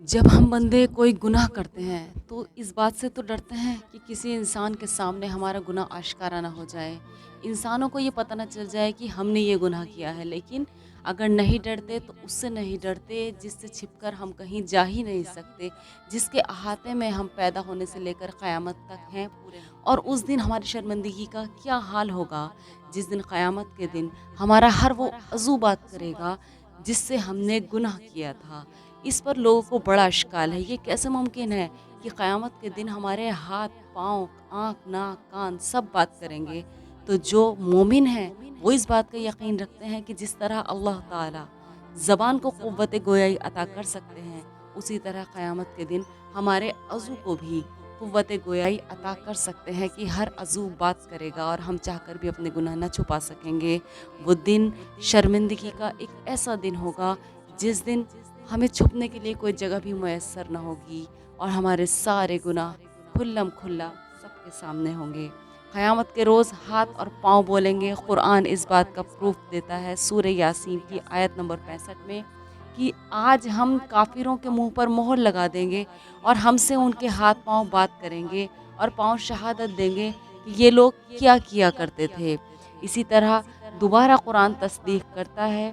جب ہم بندے کوئی گناہ کرتے ہیں تو اس بات سے تو ڈرتے ہیں کہ کسی انسان کے سامنے ہمارا گناہ آشکارا نہ ہو جائے، انسانوں کو یہ پتہ نہ چل جائے کہ ہم نے یہ گناہ کیا ہے۔ لیکن اگر نہیں ڈرتے تو اس سے نہیں ڈرتے جس سے چھپ کر ہم کہیں جا ہی نہیں سکتے، جس کے احاطے میں ہم پیدا ہونے سے لے کر قیامت تک ہیں پورے۔ اور اس دن ہماری شرمندگی کا کیا حال ہوگا، جس دن قیامت کے دن ہمارا ہر وہ عضو بات کرے گا جس سے ہم نے گناہ کیا تھا۔ اس پر لوگوں کو بڑا اشکال ہے، یہ کیسے ممکن ہے کہ قیامت کے دن ہمارے ہاتھ، پاؤں، آنکھ، ناک، کان سب بات کریں گے؟ تو جو مومن ہیں وہ اس بات کا یقین رکھتے ہیں کہ جس طرح اللہ تعالی زبان کو قوت گویائی عطا کر سکتے ہیں، اسی طرح قیامت کے دن ہمارے عضو کو بھی قوت گویائی عطا کر سکتے ہیں کہ ہر عضو بات کرے گا اور ہم چاہ کر بھی اپنے گناہ نہ چھپا سکیں گے۔ وہ دن شرمندگی کا ایک ایسا دن ہوگا جس دن ہمیں چھپنے کے لیے کوئی جگہ بھی میسر نہ ہوگی اور ہمارے سارے گناہ کھلم کھلا سب کے سامنے ہوں گے۔ قیامت کے روز ہاتھ اور پاؤں بولیں گے۔ قرآن اس بات کا پروف دیتا ہے سورہ یاسین کی آیت نمبر 65 میں کہ آج ہم کافروں کے منہ پر مہر لگا دیں گے اور ہم سے ان کے ہاتھ پاؤں بات کریں گے اور پاؤں شہادت دیں گے کہ یہ لوگ کیا کیا کرتے تھے۔ اسی طرح دوبارہ قرآن تصدیق کرتا ہے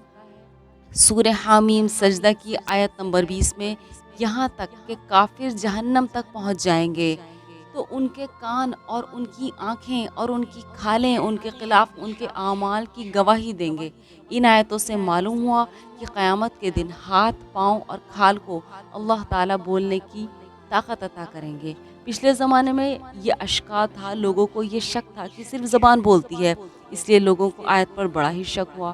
سورہ حامیم سجدہ کی آیت نمبر 20 میں، یہاں تک کہ کافر جہنم تک پہنچ جائیں گے تو ان کے کان اور ان کی آنکھیں اور ان کی کھالیں ان کے خلاف ان کے اعمال کی گواہی دیں گے۔ ان آیتوں سے معلوم ہوا کہ قیامت کے دن ہاتھ، پاؤں اور کھال کو اللہ تعالیٰ بولنے کی طاقت عطا کریں گے۔ پچھلے زمانے میں یہ اشکال تھا، لوگوں کو یہ شک تھا کہ صرف زبان بولتی ہے، اس لیے لوگوں کو آیت پر بڑا ہی شک ہوا۔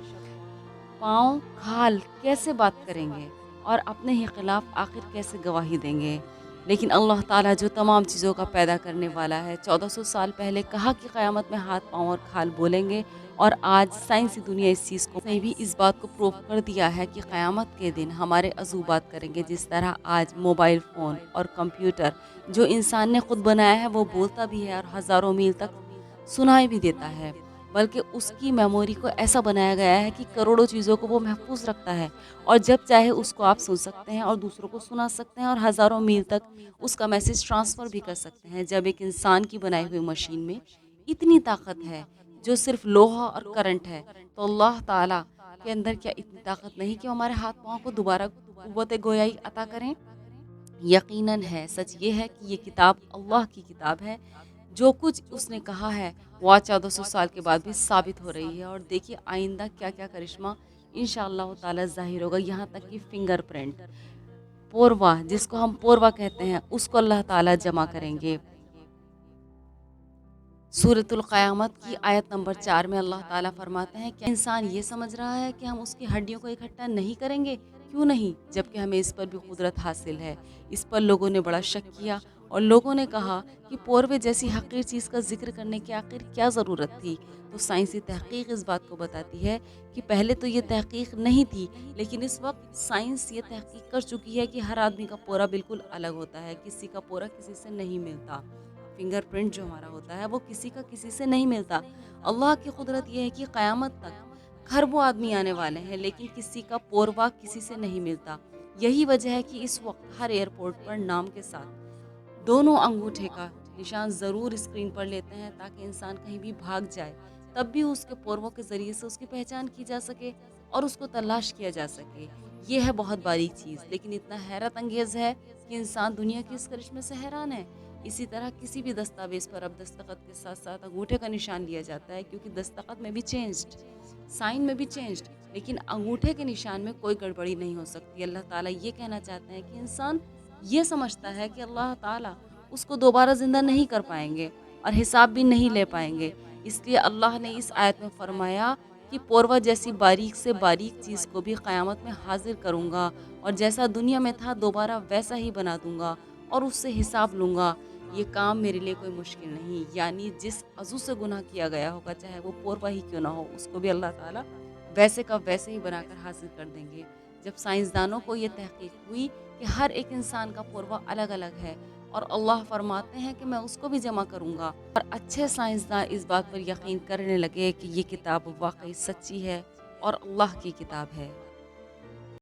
پاؤں، کھال کیسے بات کریں گے اور اپنے ہی خلاف آخر کیسے گواہی دیں گے؟ لیکن اللہ تعالیٰ جو تمام چیزوں کا پیدا کرنے والا ہے، 1400 سال پہلے کہا کہ قیامت میں ہاتھ، پاؤں اور کھال بولیں گے، اور آج سائنسی دنیا اس چیز کو نے بھی اس بات کو پروف کر دیا ہے کہ قیامت کے دن ہمارے عضو بات کریں گے۔ جس طرح آج موبائل فون اور کمپیوٹر جو انسان نے خود بنایا ہے وہ بولتا بھی ہے اور ہزاروں میل تک سنائی بھی دیتا ہے، بلکہ اس کی میموری کو ایسا بنایا گیا ہے کہ کروڑوں چیزوں کو وہ محفوظ رکھتا ہے، اور جب چاہے اس کو آپ سن سکتے ہیں اور دوسروں کو سنا سکتے ہیں اور ہزاروں میل تک اس کا میسج ٹرانسفر بھی کر سکتے ہیں۔ جب ایک انسان کی بنائی ہوئی مشین میں اتنی طاقت ہے جو صرف لوہا اور کرنٹ ہے، تو اللہ تعالیٰ کے اندر کیا اتنی طاقت نہیں کہ وہ ہمارے ہاتھ پاؤں کو دوبارہ قوت گویائی عطا کریں؟ یقیناً ہے، سچ یہ ہے کہ یہ کتاب اللہ کی کتاب ہے۔ جو کچھ اس نے کہا ہے وہ آج 1400 سال کے بعد بھی ثابت ہو رہی ہے، اور دیکھیے آئندہ کیا کیا کرشمہ انشاءاللہ تعالی ظاہر ہوگا۔ یہاں تک کہ فنگر پرنٹ، پوروا جس کو ہم پوروا کہتے ہیں، اس کو اللہ تعالیٰ جمع کریں گے۔ سورۃ القیامت کی آیت نمبر 4 میں اللہ تعالیٰ فرماتے ہیں کہ انسان یہ سمجھ رہا ہے کہ ہم اس کی ہڈیوں کو اکٹھا نہیں کریں گے؟ کیوں نہیں، جبکہ ہمیں اس پر بھی قدرت حاصل ہے۔ اس پر لوگوں نے بڑا شک کیا اور لوگوں نے کہا کہ پوروے جیسی حقیر چیز کا ذکر کرنے کی آخر کیا ضرورت تھی؟ تو سائنسی تحقیق اس بات کو بتاتی ہے کہ پہلے تو یہ تحقیق نہیں تھی، لیکن اس وقت سائنس یہ تحقیق کر چکی ہے کہ ہر آدمی کا پورا بالکل الگ ہوتا ہے، کسی کا پورا کسی سے نہیں ملتا۔ فنگر پرنٹ جو ہمارا ہوتا ہے وہ کسی کا کسی سے نہیں ملتا۔ اللہ کی قدرت یہ ہے کہ قیامت تک خربوں آدمی آنے والے ہیں، لیکن کسی کا پوروا کسی سے نہیں ملتا۔ یہی وجہ ہے کہ اس وقت ہر ایئرپورٹ پر نام کے ساتھ دونوں انگوٹھے کا نشان ضرور اسکرین پر لیتے ہیں، تاکہ انسان کہیں بھی بھاگ جائے تب بھی اس کے پورووں کے ذریعے سے اس کی پہچان کی جا سکے اور اس کو تلاش کیا جا سکے۔ یہ ہے بہت باریک چیز، لیکن اتنا حیرت انگیز ہے کہ انسان دنیا کی اس کرشمے سے حیران ہے۔ اسی طرح کسی بھی دستاویز پر اب دستخط کے ساتھ ساتھ انگوٹھے کا نشان لیا جاتا ہے، کیونکہ دستخط میں بھی چینجڈ، سائن میں بھی چینجڈ، لیکن انگوٹھے کے نشان میں کوئی گڑبڑی نہیں ہو سکتی۔ اللہ تعالیٰ یہ کہنا چاہتے ہیں کہ انسان یہ سمجھتا ہے کہ اللہ تعالیٰ اس کو دوبارہ زندہ نہیں کر پائیں گے اور حساب بھی نہیں لے پائیں گے، اس لیے اللہ نے اس آیت میں فرمایا کہ پوروا جیسی باریک سے باریک چیز کو بھی قیامت میں حاضر کروں گا، اور جیسا دنیا میں تھا دوبارہ ویسا ہی بنا دوں گا اور اس سے حساب لوں گا۔ یہ کام میرے لیے کوئی مشکل نہیں، یعنی جس عضو سے گناہ کیا گیا ہوگا، چاہے وہ پوروا ہی کیوں نہ ہو، اس کو بھی اللہ تعالیٰ ویسے کا ویسے ہی بنا کر حاصل کر دیں گے۔ جب سائنسدانوں کو یہ تحقیق ہوئی کہ ہر ایک انسان کا پوروا الگ الگ ہے، اور اللہ فرماتے ہیں کہ میں اس کو بھی جمع کروں گا، اور اچھے سائنسداں اس بات پر یقین کرنے لگے کہ یہ کتاب واقعی سچی ہے اور اللہ کی کتاب ہے۔